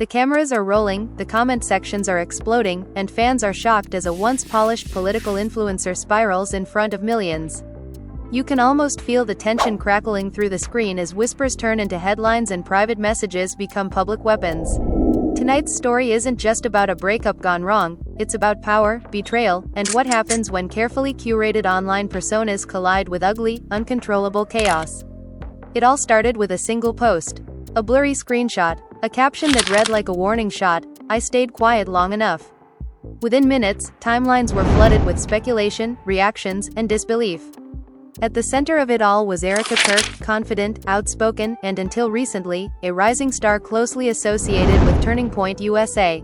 The cameras are rolling, the comment sections are exploding, and fans are shocked as a once polished political influencer spirals in front of millions. You can almost feel the tension crackling through the screen as whispers turn into headlines and private messages become public weapons. Tonight's story isn't just about a breakup gone wrong, it's about power, betrayal, and what happens when carefully curated online personas collide with ugly, uncontrollable chaos. It all started with a single post. A blurry screenshot, a caption that read like a warning shot, "I stayed quiet long enough." Within minutes, timelines were flooded with speculation, reactions, and disbelief. At the center of it all was Erika Kirk, confident, outspoken, and until recently, a rising star closely associated with Turning Point USA.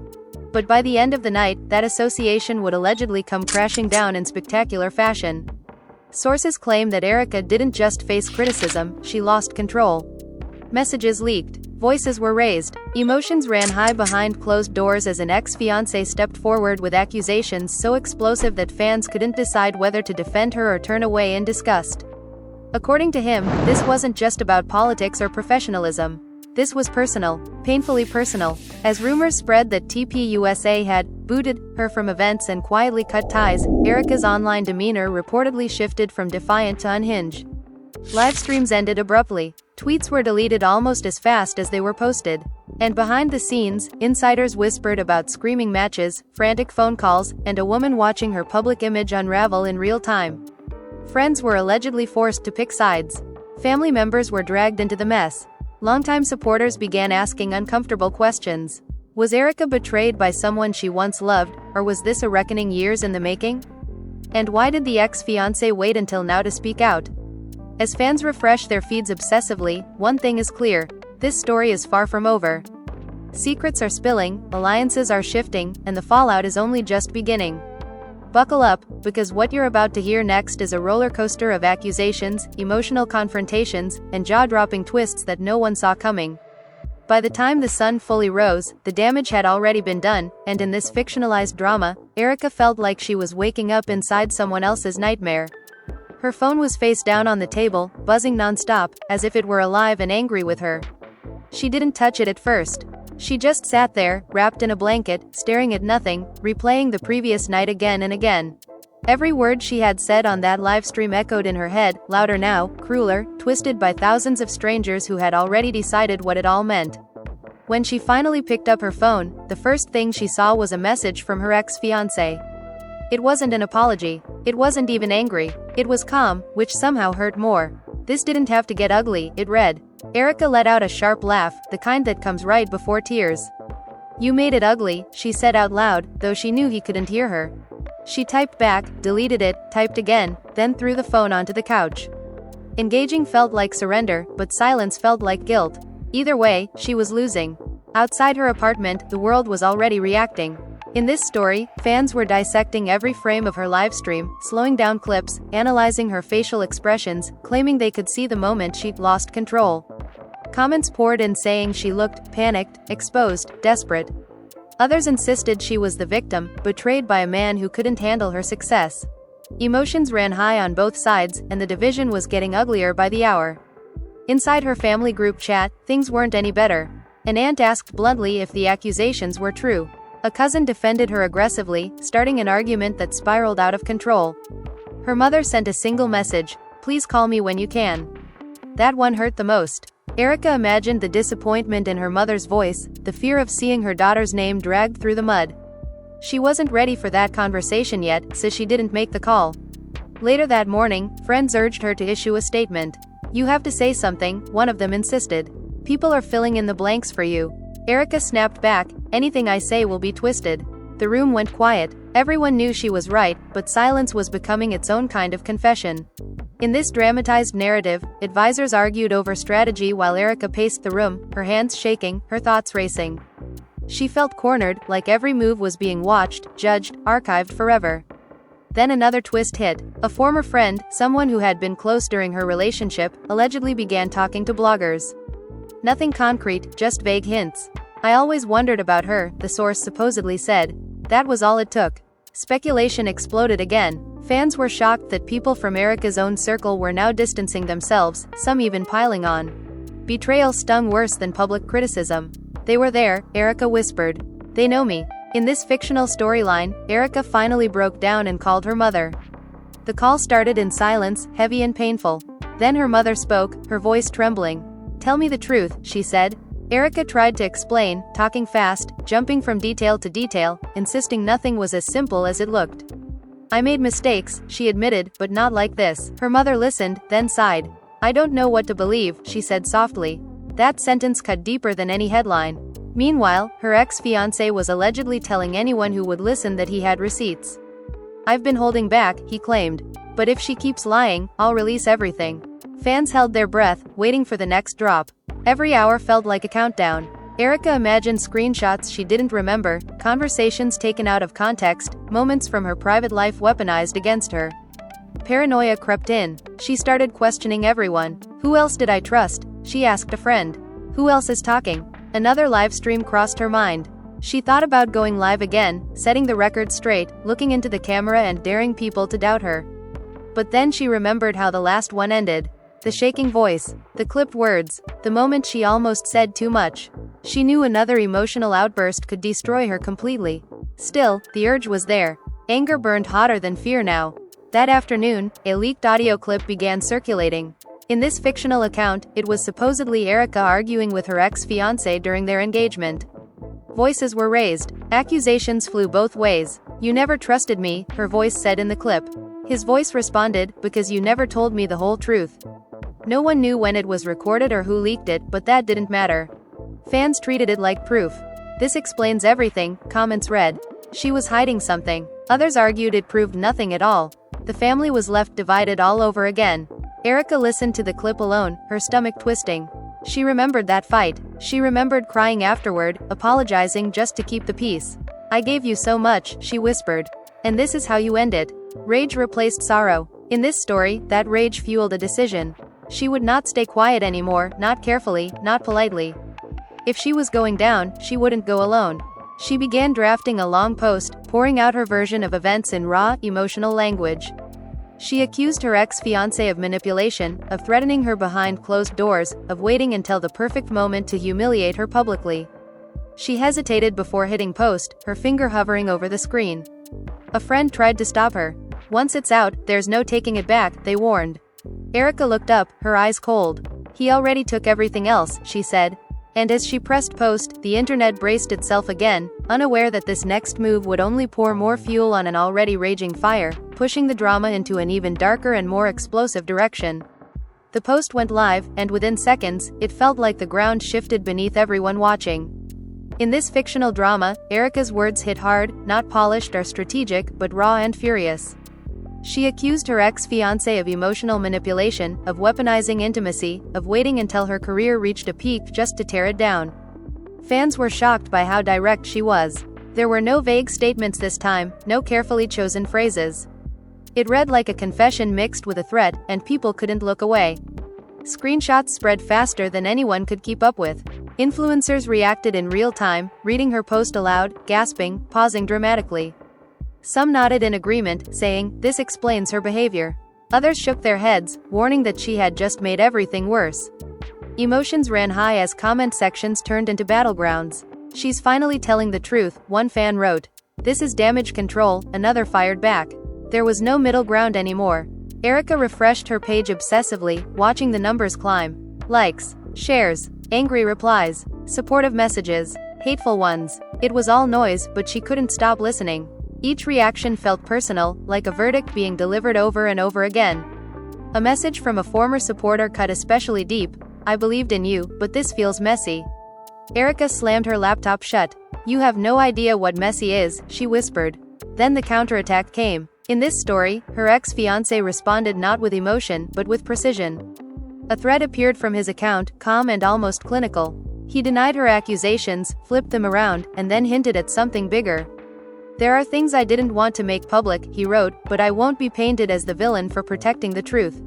But by the end of the night, that association would allegedly come crashing down in spectacular fashion. Sources claim that Erika didn't just face criticism, she lost control. Messages leaked. Voices were raised. Emotions ran high behind closed doors as an ex-fiancé stepped forward with accusations so explosive that fans couldn't decide whether to defend her or turn away in disgust. According to him, this wasn't just about politics or professionalism. This was personal, painfully personal, as rumors spread that TPUSA had booted her from events and quietly cut ties. Erika's online demeanor reportedly shifted from defiant to unhinged. Live streams ended abruptly. Tweets were deleted almost as fast as they were posted. And behind the scenes, insiders whispered about screaming matches, frantic phone calls, and a woman watching her public image unravel in real time. Friends were allegedly forced to pick sides. Family members were dragged into the mess. Longtime supporters began asking uncomfortable questions. Was Erika betrayed by someone she once loved, or was this a reckoning years in the making? And why did the ex-fiancé wait until now to speak out? As fans refresh their feeds obsessively, one thing is clear: this story is far from over. Secrets are spilling, alliances are shifting, and the fallout is only just beginning. Buckle up, because what you're about to hear next is a roller coaster of accusations, emotional confrontations, and jaw-dropping twists that no one saw coming. By the time the sun fully rose, the damage had already been done, and in this fictionalized drama, Erika felt like she was waking up inside someone else's nightmare. Her phone was face down on the table, buzzing non-stop, as if it were alive and angry with her. She didn't touch it at first. She just sat there, wrapped in a blanket, staring at nothing, replaying the previous night again and again. Every word she had said on that livestream echoed in her head, louder now, crueler, twisted by thousands of strangers who had already decided what it all meant. When she finally picked up her phone, the first thing she saw was a message from her ex-fiancé. It wasn't an apology. It wasn't even angry. It was calm, which somehow hurt more. This didn't have to get ugly, it read. Erika let out a sharp laugh, the kind that comes right before tears. "You made it ugly," she said out loud, though she knew he couldn't hear her. She typed back, deleted it, typed again, then threw the phone onto the couch. Engaging felt like surrender, but silence felt like guilt. Either way, she was losing. Outside her apartment, the world was already reacting. In this story, fans were dissecting every frame of her livestream, slowing down clips, analyzing her facial expressions, claiming they could see the moment she'd lost control. Comments poured in saying she looked panicked, exposed, desperate. Others insisted she was the victim, betrayed by a man who couldn't handle her success. Emotions ran high on both sides, and the division was getting uglier by the hour. Inside her family group chat, things weren't any better. An aunt asked bluntly if the accusations were true. A cousin defended her aggressively, starting an argument that spiraled out of control. Her mother sent a single message: "Please call me when you can." That one hurt the most. Erika imagined the disappointment in her mother's voice, the fear of seeing her daughter's name dragged through the mud. She wasn't ready for that conversation yet, so she didn't make the call. Later that morning, friends urged her to issue a statement. "You have to say something," one of them insisted. "People are filling in the blanks for you." Erika snapped back, "Anything I say will be twisted." The room went quiet. Everyone knew she was right, but silence was becoming its own kind of confession. In this dramatized narrative, advisors argued over strategy while Erika paced the room, her hands shaking, her thoughts racing. She felt cornered, like every move was being watched, judged, archived forever. Then another twist hit. A former friend, someone who had been close during her relationship, allegedly began talking to bloggers. Nothing concrete, just vague hints. "I always wondered about her," the source supposedly said. That was all it took. Speculation exploded again. Fans were shocked that people from Erika's own circle were now distancing themselves, some even piling on. Betrayal stung worse than public criticism. They were there, Erika whispered. They know me. In this fictional storyline, Erika finally broke down and called her mother. The call started in silence, heavy and painful. Then her mother spoke, her voice trembling. Tell me the truth, she said. Erika tried to explain, talking fast, jumping from detail to detail, insisting nothing was as simple as it looked. I made mistakes, she admitted, but not like this. Her mother listened, then sighed. I don't know what to believe, she said softly. That sentence cut deeper than any headline. Meanwhile, her ex-fiancé was allegedly telling anyone who would listen that he had receipts. I've been holding back, he claimed. But if she keeps lying, I'll release everything. Fans held their breath, waiting for the next drop. Every hour felt like a countdown. Erika imagined screenshots she didn't remember, conversations taken out of context, moments from her private life weaponized against her. Paranoia crept in. She started questioning everyone. Who else did I trust? She asked a friend. Who else is talking? Another live stream crossed her mind. She thought about going live again, setting the record straight, looking into the camera and daring people to doubt her. But then she remembered how the last one ended. The shaking voice, the clipped words, the moment she almost said too much. She knew another emotional outburst could destroy her completely. Still, the urge was there. Anger burned hotter than fear now. That afternoon, a leaked audio clip began circulating. In this fictional account, it was supposedly Erika arguing with her ex-fiancé during their engagement. Voices were raised. Accusations flew both ways. You never trusted me, her voice said in the clip. His voice responded, because you never told me the whole truth. No one knew when it was recorded or who leaked it, but that didn't matter. Fans treated it like proof. This explains everything, comments read. She was hiding something. Others argued it proved nothing at all. The family was left divided all over again. Erika listened to the clip alone, her stomach twisting. She remembered that fight. She remembered crying afterward, apologizing just to keep the peace. I gave you so much, she whispered. And this is how you end it. Rage replaced sorrow. In this story, that rage fueled a decision. She would not stay quiet anymore, not carefully, not politely. If she was going down, she wouldn't go alone. She began drafting a long post, pouring out her version of events in raw, emotional language. She accused her ex-fiancé of manipulation, of threatening her behind closed doors, of waiting until the perfect moment to humiliate her publicly. She hesitated before hitting post, her finger hovering over the screen. A friend tried to stop her. Once it's out, there's no taking it back, they warned. Erika looked up, her eyes cold. He already took everything else, she said. And as she pressed post, the internet braced itself again, unaware that this next move would only pour more fuel on an already raging fire, pushing the drama into an even darker and more explosive direction. The post went live, and within seconds, it felt like the ground shifted beneath everyone watching. In this fictional drama, Erika's words hit hard, not polished or strategic, but raw and furious. She accused her ex-fiancé of emotional manipulation, of weaponizing intimacy, of waiting until her career reached a peak just to tear it down. Fans were shocked by how direct she was. There were no vague statements this time, no carefully chosen phrases. It read like a confession mixed with a threat, and people couldn't look away. Screenshots spread faster than anyone could keep up with. Influencers reacted in real time, reading her post aloud, gasping, pausing dramatically. Some nodded in agreement, saying, "This explains her behavior." Others shook their heads, warning that she had just made everything worse. Emotions ran high as comment sections turned into battlegrounds. "She's finally telling the truth," one fan wrote. "This is damage control," another fired back. There was no middle ground anymore. Erika refreshed her page obsessively, watching the numbers climb. Likes, shares, angry replies, supportive messages, hateful ones. It was all noise, but she couldn't stop listening. Each reaction felt personal, like a verdict being delivered over and over again. A message from a former supporter cut especially deep. "I believed in you, but this feels messy." Erika slammed her laptop shut. "You have no idea what messy is," she whispered. Then the counterattack came. In this story, her ex-fiancé responded not with emotion, but with precision. A thread appeared from his account, calm and almost clinical. He denied her accusations, flipped them around, and then hinted at something bigger. "There are things I didn't want to make public," he wrote, "but I won't be painted as the villain for protecting the truth."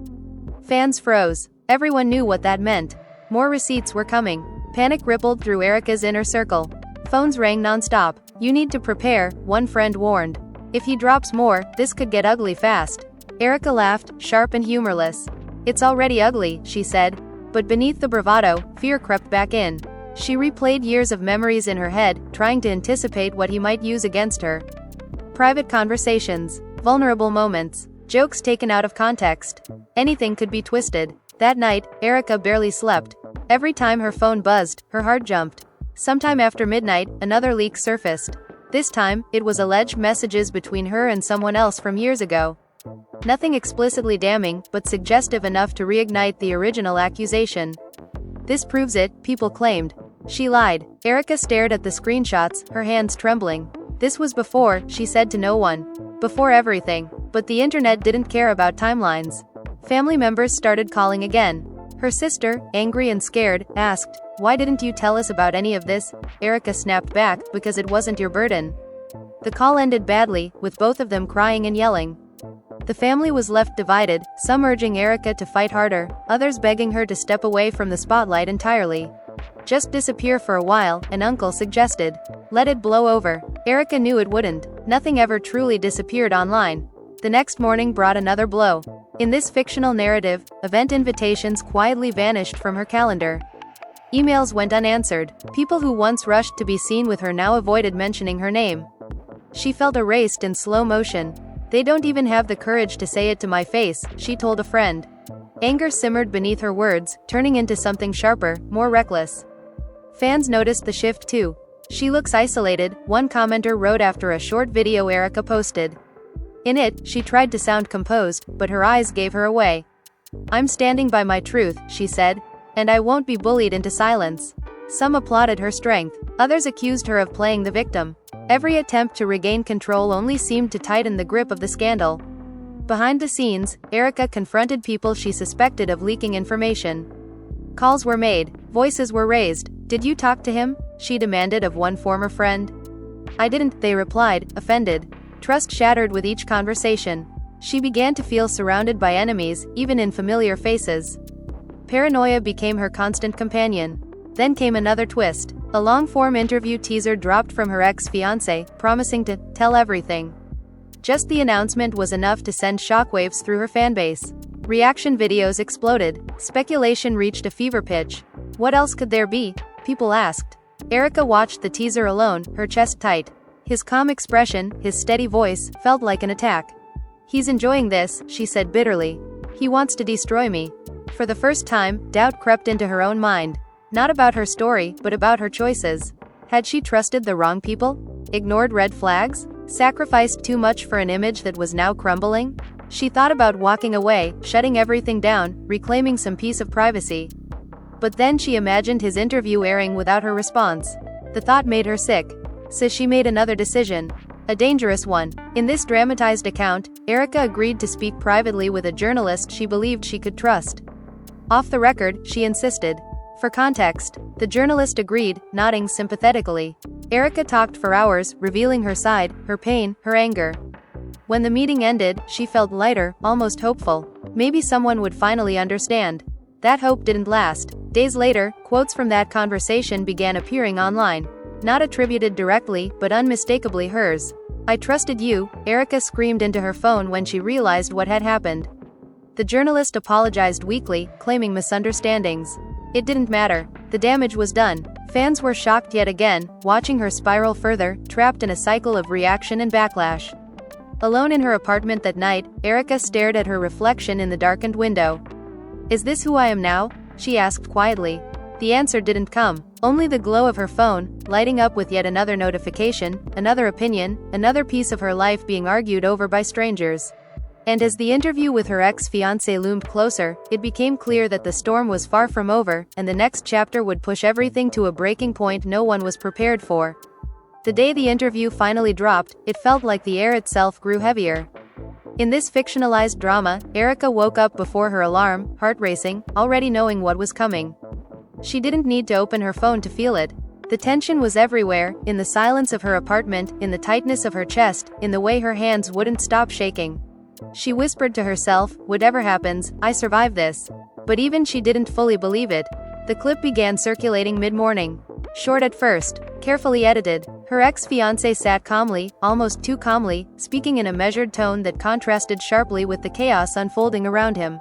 Fans froze. Everyone knew what that meant. More receipts were coming. Panic rippled through Erika's inner circle. Phones rang nonstop. "You need to prepare," one friend warned. "If he drops more, this could get ugly fast." Erika laughed, sharp and humorless. "It's already ugly," she said. But beneath the bravado, fear crept back in. She replayed years of memories in her head, trying to anticipate what he might use against her. Private conversations, vulnerable moments, jokes taken out of context. Anything could be twisted. That night, Erika barely slept. Every time her phone buzzed, her heart jumped. Sometime after midnight, another leak surfaced. This time, it was alleged messages between her and someone else from years ago. Nothing explicitly damning, but suggestive enough to reignite the original accusation. This proves it, people claimed. She lied. Erika stared at the screenshots, her hands trembling. This was before, she said to no one. Before everything. But the internet didn't care about timelines. Family members started calling again. Her sister, angry and scared, asked, "Why didn't you tell us about any of this?" Erika snapped back, "Because it wasn't your burden." The call ended badly, with both of them crying and yelling. The family was left divided, some urging Erika to fight harder, others begging her to step away from the spotlight entirely. Just disappear for a while, an uncle suggested. Let it blow over. Erika knew it wouldn't. Nothing ever truly disappeared online. The next morning brought another blow. In this fictional narrative, event invitations quietly vanished from her calendar. Emails went unanswered. People who once rushed to be seen with her now avoided mentioning her name. She felt erased in slow motion. "They don't even have the courage to say it to my face," she told a friend. Anger simmered beneath her words, turning into something sharper, more reckless. Fans noticed the shift too. "She looks isolated," one commenter wrote after a short video Erika posted. In it, she tried to sound composed, but her eyes gave her away. "I'm standing by my truth," she said, "and I won't be bullied into silence." Some applauded her strength, others accused her of playing the victim. Every attempt to regain control only seemed to tighten the grip of the scandal. Behind the scenes, Erika confronted people she suspected of leaking information. Calls were made, voices were raised. "Did you talk to him?" she demanded of one former friend. "I didn't," they replied, offended. Trust shattered with each conversation. She began to feel surrounded by enemies, even in familiar faces. Paranoia became her constant companion. Then came another twist. A long-form interview teaser dropped from her ex-fiancé, promising to tell everything. Just the announcement was enough to send shockwaves through her fanbase. Reaction videos exploded. Speculation reached a fever pitch. What else could there be? People asked. Erika watched the teaser alone, her chest tight. His calm expression, his steady voice, felt like an attack. "He's enjoying this," she said bitterly. "He wants to destroy me." For the first time, doubt crept into her own mind. Not about her story, but about her choices. Had she trusted the wrong people? Ignored red flags? Sacrificed too much for an image that was now crumbling? She thought about walking away, shutting everything down, reclaiming some peace of privacy. But then she imagined his interview airing without her response. The thought made her sick. So she made another decision. A dangerous one. In this dramatized account, Erika agreed to speak privately with a journalist she believed she could trust. Off the record, she insisted. For context, the journalist agreed, nodding sympathetically. Erika talked for hours, revealing her side, her pain, her anger. When the meeting ended, she felt lighter, almost hopeful. Maybe someone would finally understand. That hope didn't last. Days later, quotes from that conversation began appearing online. Not attributed directly, but unmistakably hers. "I trusted you," Erika screamed into her phone when she realized what had happened. The journalist apologized weakly, claiming misunderstandings. It didn't matter. The damage was done. Fans were shocked yet again, watching her spiral further, trapped in a cycle of reaction and backlash. Alone in her apartment that night, Erika stared at her reflection in the darkened window. "Is this who I am now?" she asked quietly. The answer didn't come, only the glow of her phone, lighting up with yet another notification, another opinion, another piece of her life being argued over by strangers. And as the interview with her ex-fiancé loomed closer, it became clear that the storm was far from over, and the next chapter would push everything to a breaking point no one was prepared for. The day the interview finally dropped, it felt like the air itself grew heavier. In this fictionalized drama, Erika woke up before her alarm, heart racing, already knowing what was coming. She didn't need to open her phone to feel it. The tension was everywhere, in the silence of her apartment, in the tightness of her chest, in the way her hands wouldn't stop shaking. She whispered to herself, "Whatever happens, I survive this." But even she didn't fully believe it. The clip began circulating mid-morning. Short at first, carefully edited, her ex-fiancé sat calmly, almost too calmly, speaking in a measured tone that contrasted sharply with the chaos unfolding around him.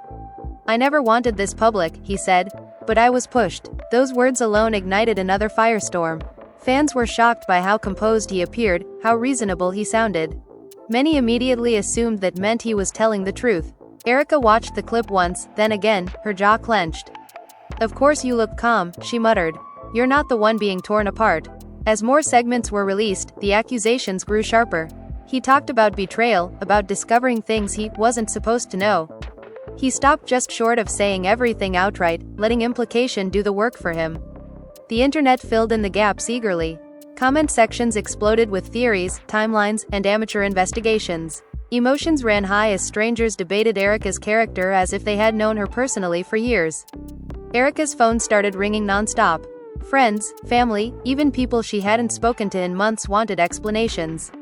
"I never wanted this public," he said. "But I was pushed. Those words alone ignited another firestorm. Fans were shocked by how composed he appeared, how reasonable he sounded. Many immediately assumed that meant he was telling the truth. Erika watched the clip once, then again, her jaw clenched. "Of course you look calm," she muttered. "You're not the one being torn apart." As more segments were released, the accusations grew sharper. He talked about betrayal, about discovering things he wasn't supposed to know. He stopped just short of saying everything outright, letting implication do the work for him. The internet filled in the gaps eagerly. Comment sections exploded with theories, timelines, and amateur investigations. Emotions ran high as strangers debated Erika's character as if they had known her personally for years. Erika's phone started ringing non-stop. Friends, family, even people she hadn't spoken to in months wanted explanations.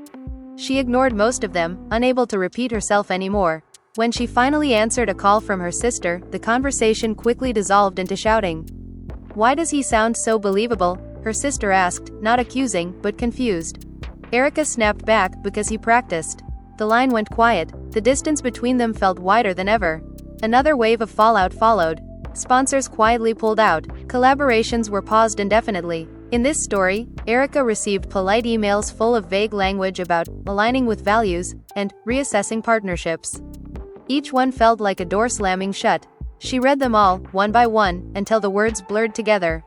She ignored most of them, unable to repeat herself anymore. When she finally answered a call from her sister, the conversation quickly dissolved into shouting. "Why does he sound so believable?" her sister asked, not accusing, but confused. Erika snapped back, "Because he practiced." The line went quiet. The distance between them felt wider than ever. Another wave of fallout followed. Sponsors quietly pulled out. Collaborations were paused indefinitely. In this story, Erika received polite emails full of vague language about aligning with values and reassessing partnerships. Each one felt like a door slamming shut. She read them all, one by one, until the words blurred together.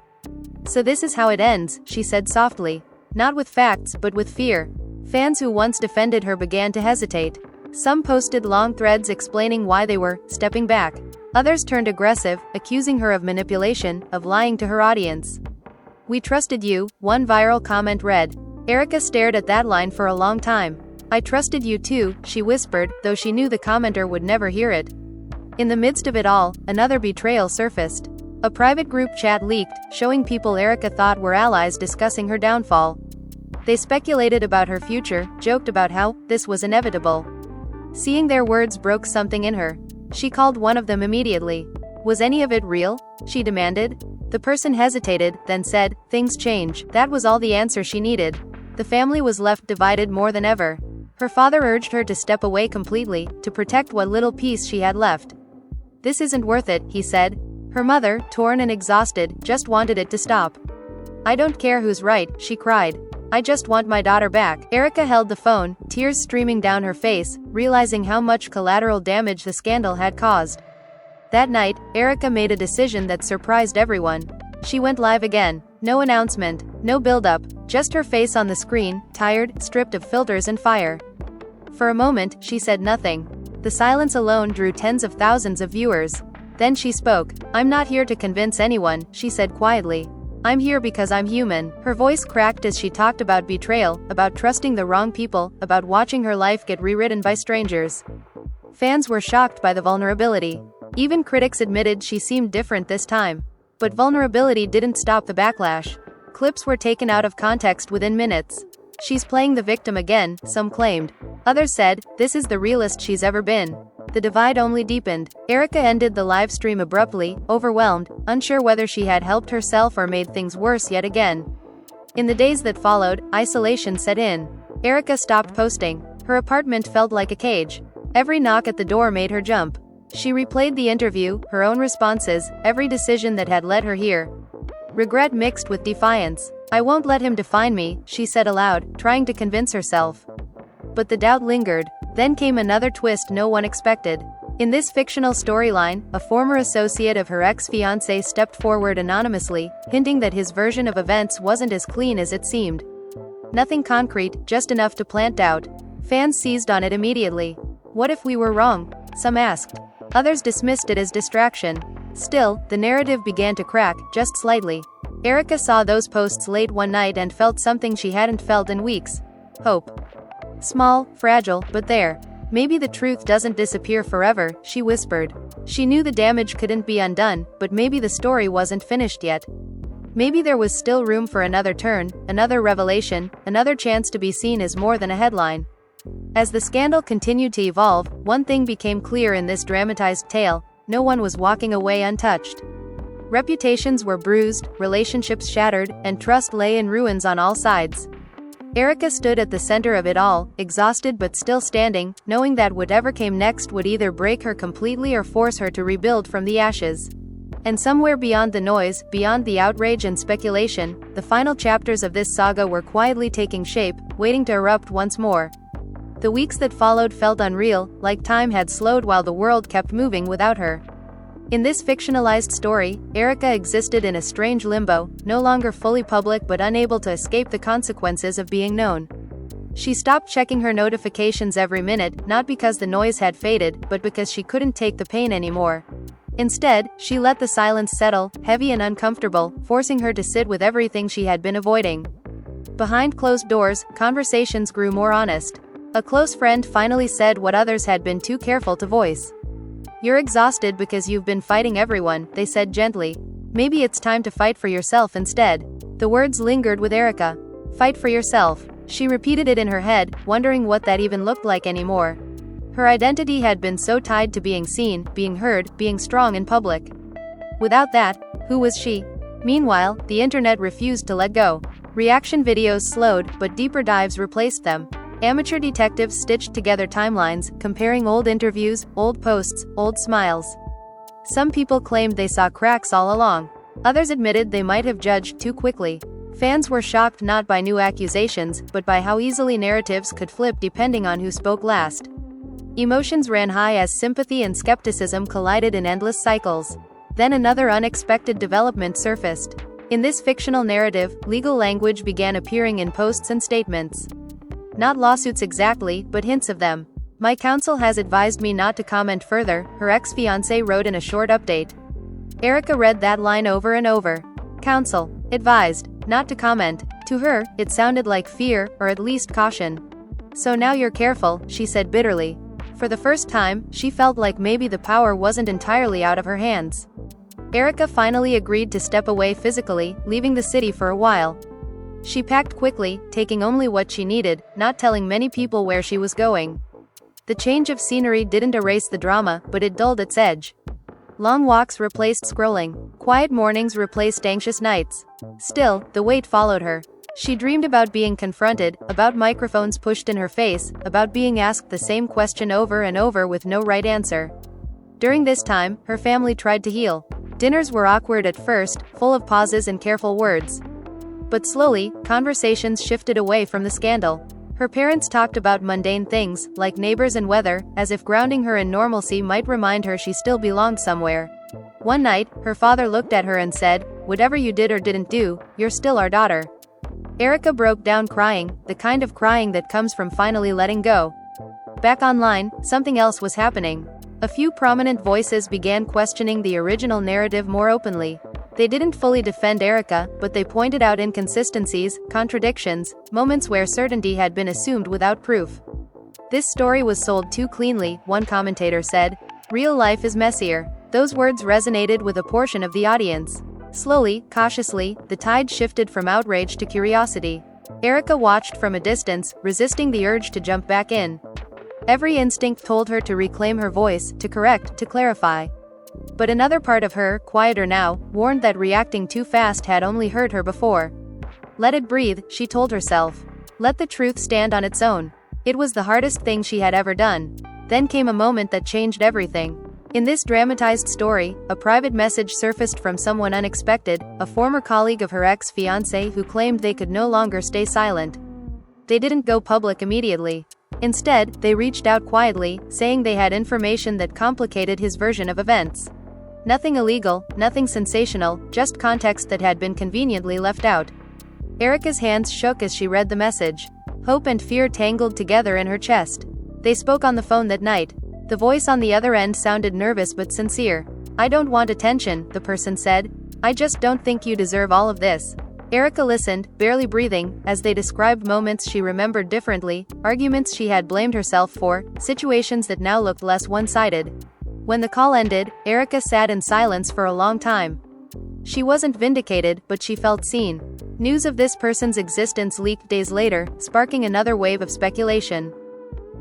"So this is how it ends," she said softly. Not with facts, but with fear. Fans who once defended her began to hesitate. Some posted long threads explaining why they were stepping back. Others turned aggressive, accusing her of manipulation, of lying to her audience. "We trusted you," one viral comment read. Erika stared at that line for a long time. "I trusted you too," she whispered, though she knew the commenter would never hear it. In the midst of it all, another betrayal surfaced. A private group chat leaked, showing people Erika thought were allies discussing her downfall. They speculated about her future, joked about how this was inevitable. Seeing their words broke something in her. She called one of them immediately. "Was any of it real?" she demanded. The person hesitated, then said, "Things change." That was all the answer she needed. The family was left divided more than ever. Her father urged her to step away completely, to protect what little peace she had left. "This isn't worth it," he said. Her mother, torn and exhausted, just wanted it to stop. "I don't care who's right," she cried. "I just want my daughter back." Erika held the phone, tears streaming down her face, realizing how much collateral damage the scandal had caused. That night, Erika made a decision that surprised everyone. She went live again. No announcement, no build-up, just her face on the screen, tired, stripped of filters and fire. For a moment, she said nothing. The silence alone drew tens of thousands of viewers. Then she spoke. "I'm not here to convince anyone," she said quietly. "I'm here because I'm human." Her voice cracked as she talked about betrayal, about trusting the wrong people, about watching her life get rewritten by strangers. Fans were shocked by the vulnerability. Even critics admitted she seemed different this time. But vulnerability didn't stop the backlash. Clips were taken out of context within minutes. "She's playing the victim again," some claimed. Others said, "This is the realest she's ever been." The divide only deepened. Erika ended the live stream abruptly, overwhelmed, unsure whether she had helped herself or made things worse yet again. In the days that followed, isolation set in. Erika stopped posting. Her apartment felt like a cage. Every knock at the door made her jump. She replayed the interview, her own responses, every decision that had led her here. Regret mixed with defiance. "I won't let him define me," she said aloud, trying to convince herself. But the doubt lingered. Then came another twist no one expected. In this fictional storyline, a former associate of her ex-fiancé stepped forward anonymously, hinting that his version of events wasn't as clean as it seemed. Nothing concrete, just enough to plant doubt. Fans seized on it immediately. "What if we were wrong?" some asked. Others dismissed it as distraction. Still, the narrative began to crack, just slightly. Erika saw those posts late one night and felt something she hadn't felt in weeks. Hope. Small, fragile, but there. "Maybe the truth doesn't disappear forever," she whispered. She knew the damage couldn't be undone, but maybe the story wasn't finished yet. Maybe there was still room for another turn, another revelation, another chance to be seen as more than a headline. As the scandal continued to evolve, one thing became clear in this dramatized tale: no one was walking away untouched. Reputations were bruised, relationships shattered, and trust lay in ruins on all sides. Erika stood at the center of it all, exhausted but still standing, knowing that whatever came next would either break her completely or force her to rebuild from the ashes. And somewhere beyond the noise, beyond the outrage and speculation, the final chapters of this saga were quietly taking shape, waiting to erupt once more. The weeks that followed felt unreal, like time had slowed while the world kept moving without her. In this fictionalized story, Erika existed in a strange limbo, no longer fully public but unable to escape the consequences of being known. She stopped checking her notifications every minute, not because the noise had faded, but because she couldn't take the pain anymore. Instead, she let the silence settle, heavy and uncomfortable, forcing her to sit with everything she had been avoiding. Behind closed doors, conversations grew more honest. A close friend finally said what others had been too careful to voice. "You're exhausted because you've been fighting everyone," they said gently. "Maybe it's time to fight for yourself instead." The words lingered with Erika. Fight for yourself. She repeated it in her head, wondering what that even looked like anymore. Her identity had been so tied to being seen, being heard, being strong in public. Without that, who was she? Meanwhile, the internet refused to let go. Reaction videos slowed, but deeper dives replaced them. Amateur detectives stitched together timelines, comparing old interviews, old posts, old smiles. Some people claimed they saw cracks all along. Others admitted they might have judged too quickly. Fans were shocked not by new accusations, but by how easily narratives could flip depending on who spoke last. Emotions ran high as sympathy and skepticism collided in endless cycles. Then another unexpected development surfaced. In this fictional narrative, legal language began appearing in posts and statements. Not lawsuits exactly, but hints of them. "My counsel has advised me not to comment further," her ex-fiancé wrote in a short update. Erika read that line over and over. Counsel. Advised. Not to comment. To her, it sounded like fear, or at least caution. "So now you're careful," she said bitterly. For the first time, she felt like maybe the power wasn't entirely out of her hands. Erika finally agreed to step away physically, leaving the city for a while. She packed quickly, taking only what she needed, not telling many people where she was going. The change of scenery didn't erase the drama, but it dulled its edge. Long walks replaced scrolling. Quiet mornings replaced anxious nights. Still, the weight followed her. She dreamed about being confronted, about microphones pushed in her face, about being asked the same question over and over with no right answer. During this time, her family tried to heal. Dinners were awkward at first, full of pauses and careful words. But slowly, conversations shifted away from the scandal. Her parents talked about mundane things, like neighbors and weather, as if grounding her in normalcy might remind her she still belonged somewhere. One night, her father looked at her and said, "Whatever you did or didn't do, you're still our daughter." Erika broke down crying, the kind of crying that comes from finally letting go. Back online, something else was happening. A few prominent voices began questioning the original narrative more openly. They didn't fully defend Erika, but they pointed out inconsistencies, contradictions, moments where certainty had been assumed without proof. "This story was sold too cleanly," one commentator said. "Real life is messier." Those words resonated with a portion of the audience. Slowly, cautiously, the tide shifted from outrage to curiosity. Erika watched from a distance, resisting the urge to jump back in. Every instinct told her to reclaim her voice, to correct, to clarify. But another part of her, quieter now, warned that reacting too fast had only hurt her before. Let it breathe, she told herself. Let the truth stand on its own. It was the hardest thing she had ever done. Then came a moment that changed everything. In this dramatized story, a private message surfaced from someone unexpected, a former colleague of her ex-fiancé who claimed they could no longer stay silent. They didn't go public immediately. Instead, they reached out quietly, saying they had information that complicated his version of events. Nothing illegal, nothing sensational, just context that had been conveniently left out. Erika's hands shook as she read the message. Hope and fear tangled together in her chest. They spoke on the phone that night. The voice on the other end sounded nervous but sincere. "I don't want attention," the person said. "I just don't think you deserve all of this." Erika listened, barely breathing, as they described moments she remembered differently, arguments she had blamed herself for, situations that now looked less one-sided. When the call ended, Erika sat in silence for a long time. She wasn't vindicated, but she felt seen. News of this person's existence leaked days later, sparking another wave of speculation.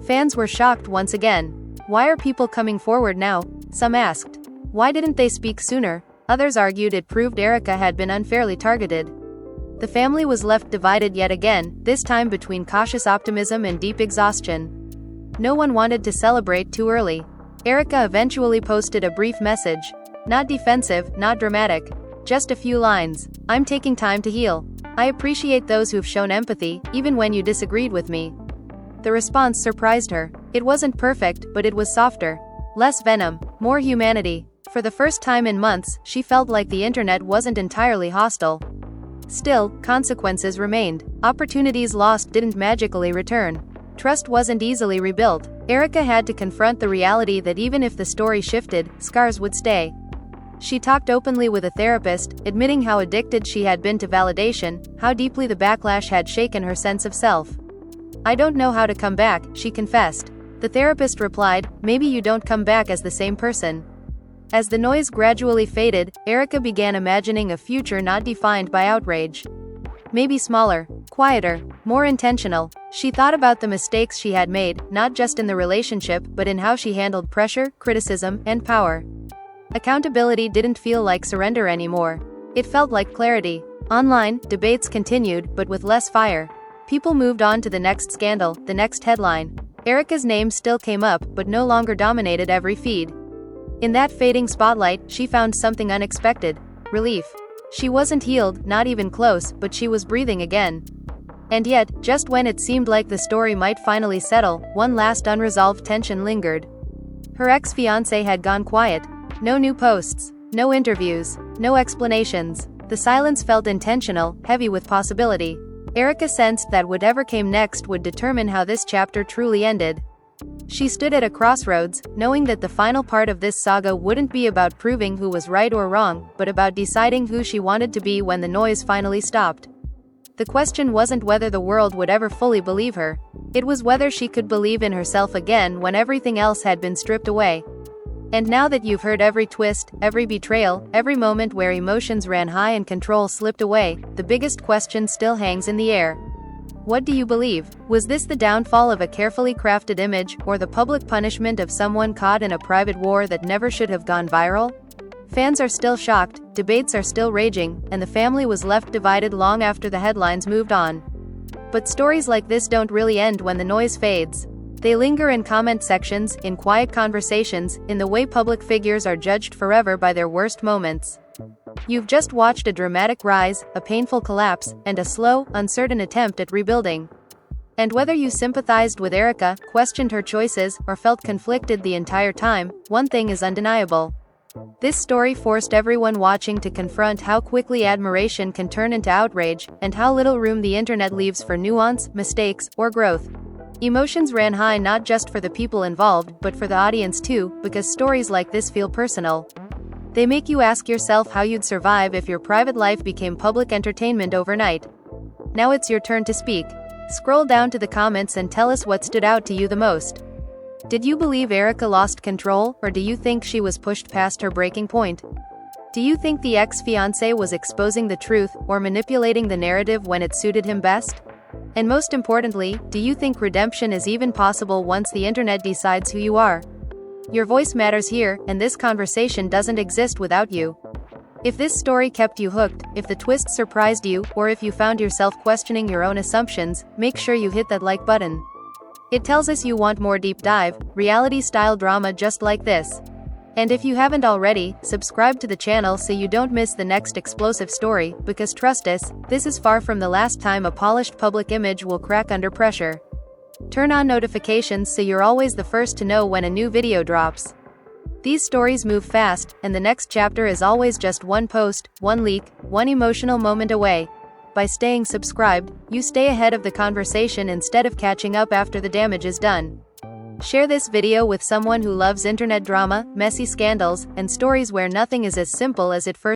Fans were shocked once again. Why are people coming forward now? Some asked. Why didn't they speak sooner? Others argued it proved Erika had been unfairly targeted. The family was left divided yet again, this time between cautious optimism and deep exhaustion. No one wanted to celebrate too early. Erika eventually posted a brief message. Not defensive, not dramatic. Just a few lines. I'm taking time to heal. I appreciate those who've shown empathy, even when you disagreed with me. The response surprised her. It wasn't perfect, but it was softer. Less venom, more humanity. For the first time in months, she felt like the internet wasn't entirely hostile. Still, consequences remained. Opportunities lost didn't magically return. Trust wasn't easily rebuilt. Erika had to confront the reality that even if the story shifted, scars would stay. She talked openly with a therapist, admitting how addicted she had been to validation, how deeply the backlash had shaken her sense of self. I don't know how to come back, she confessed. The therapist replied, maybe you don't come back as the same person. As the noise gradually faded, Erika began imagining a future not defined by outrage. Maybe smaller, quieter, more intentional. She thought about the mistakes she had made, not just in the relationship but in how she handled pressure, criticism, and power. Accountability didn't feel like surrender anymore. It felt like clarity. Online, debates continued, but with less fire. People moved on to the next scandal, the next headline. Erika's name still came up, but no longer dominated every feed. In that fading spotlight, she found something unexpected. Relief. She wasn't healed, not even close, but she was breathing again. And yet, just when it seemed like the story might finally settle, one last unresolved tension lingered. Her ex-fiancé had gone quiet. No new posts, no interviews, no explanations. The silence felt intentional, heavy with possibility. Erika sensed that whatever came next would determine how this chapter truly ended. She stood at a crossroads, knowing that the final part of this saga wouldn't be about proving who was right or wrong, but about deciding who she wanted to be when the noise finally stopped. The question wasn't whether the world would ever fully believe her. It was whether she could believe in herself again when everything else had been stripped away. And now that you've heard every twist, every betrayal, every moment where emotions ran high and control slipped away, the biggest question still hangs in the air. What do you believe? Was this the downfall of a carefully crafted image, or the public punishment of someone caught in a private war that never should have gone viral? Fans are still shocked, debates are still raging, and the family was left divided long after the headlines moved on. But stories like this don't really end when the noise fades. They linger in comment sections, in quiet conversations, in the way public figures are judged forever by their worst moments. You've just watched a dramatic rise, a painful collapse, and a slow, uncertain attempt at rebuilding. And whether you sympathized with Erika, questioned her choices, or felt conflicted the entire time, one thing is undeniable. This story forced everyone watching to confront how quickly admiration can turn into outrage, and how little room the internet leaves for nuance, mistakes, or growth. Emotions ran high not just for the people involved, but for the audience too, because stories like this feel personal. They make you ask yourself how you'd survive if your private life became public entertainment overnight. Now it's your turn to speak. Scroll down to the comments and tell us what stood out to you the most. Did you believe Erika lost control, or do you think she was pushed past her breaking point? Do you think the ex-fiancé was exposing the truth, or manipulating the narrative when it suited him best? And most importantly, do you think redemption is even possible once the internet decides who you are? Your voice matters here, and this conversation doesn't exist without you. If this story kept you hooked, if the twists surprised you, or if you found yourself questioning your own assumptions, make sure you hit that like button. It tells us you want more deep dive, reality-style drama just like this. And if you haven't already, subscribe to the channel so you don't miss the next explosive story, because trust us, this is far from the last time a polished public image will crack under pressure. Turn on notifications so you're always the first to know when a new video drops. These stories move fast, and the next chapter is always just one post, one leak, one emotional moment away. By staying subscribed, you stay ahead of the conversation instead of catching up after the damage is done. Share this video with someone who loves internet drama, messy scandals, and stories where nothing is as simple as it first